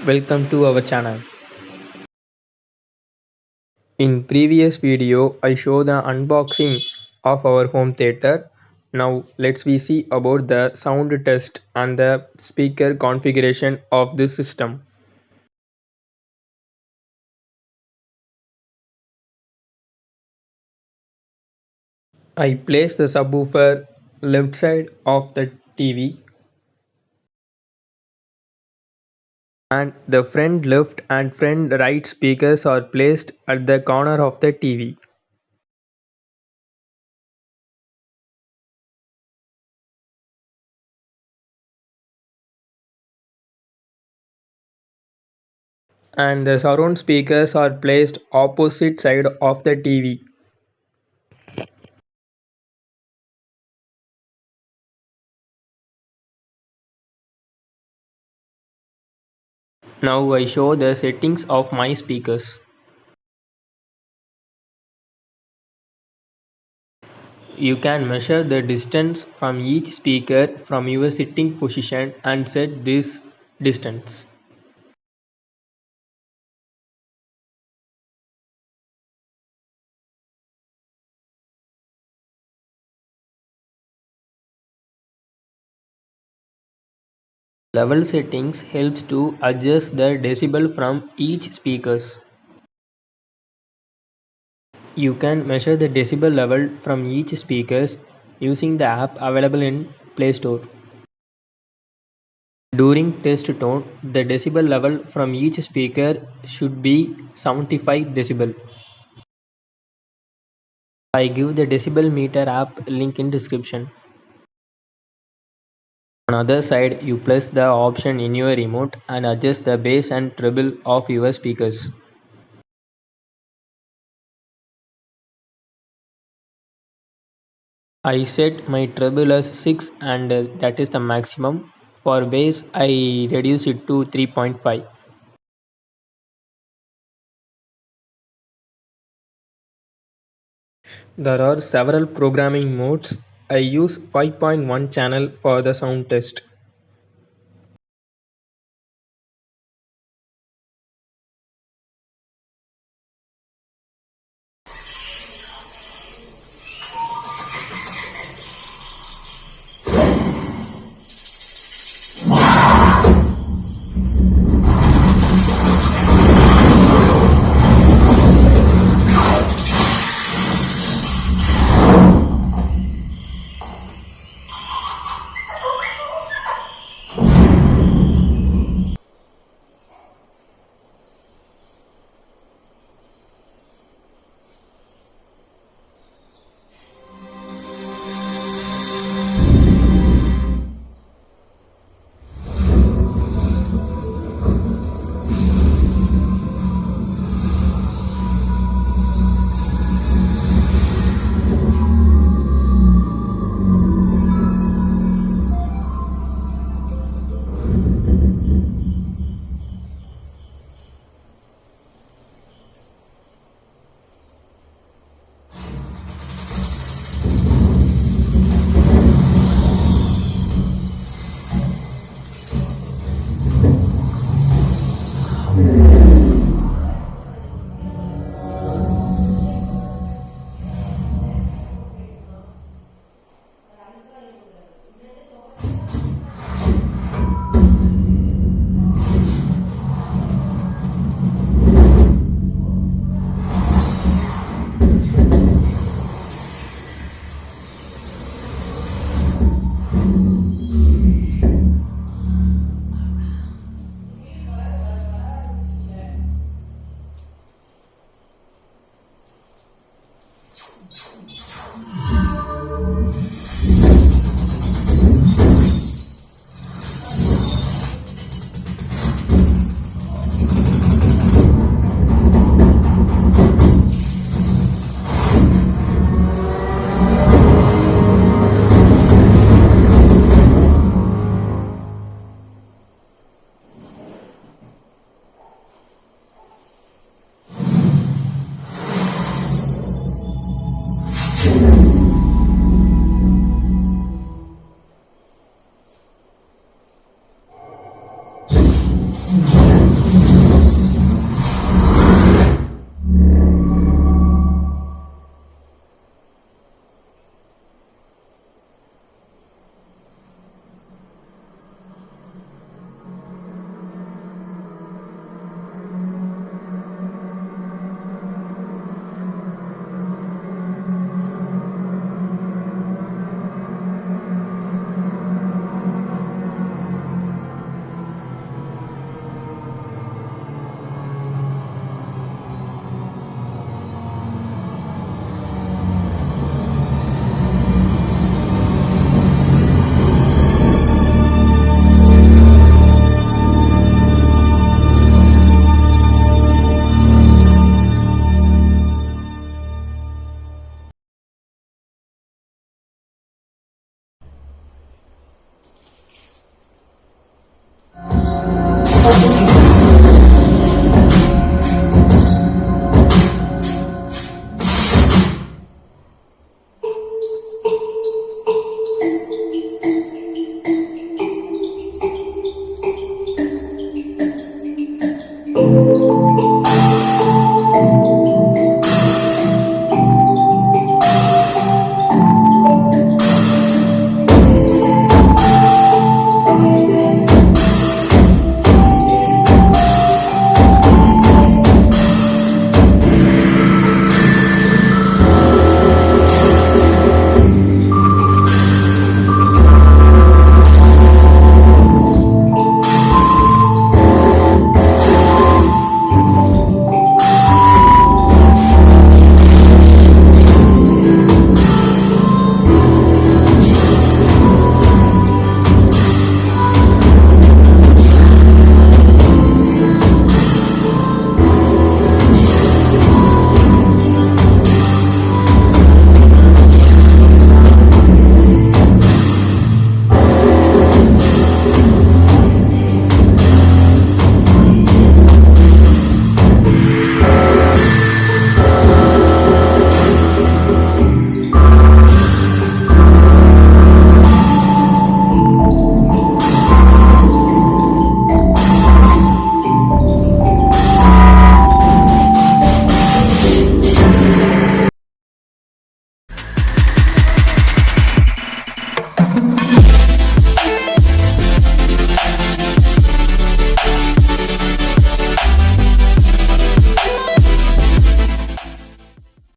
Welcome to our channel. In previous video I showed the unboxing of our home theater. Now let's we see about the sound test and the speaker configuration of this system. I place the subwoofer left side of the TV and the front left and front right speakers are placed at the corner of the TV. And the surround speakers are placed opposite side of the TV. Now I show the settings of my speakers. You can measure the distance from each speaker from your sitting position and set this distance. Level settings helps to adjust the decibel from each speakers. You can measure the decibel level from each speakers using the app available in Play Store. During test tone, the decibel level from each speaker should be 75 decibel. I give the decibel meter app link in description. On other side, you press the option in your remote and adjust the bass and treble of your speakers. I set my treble as 6 and that is the maximum. For bass, I reduce it to 3.5. There are several programming modes. I use 5.1 channel for the sound test.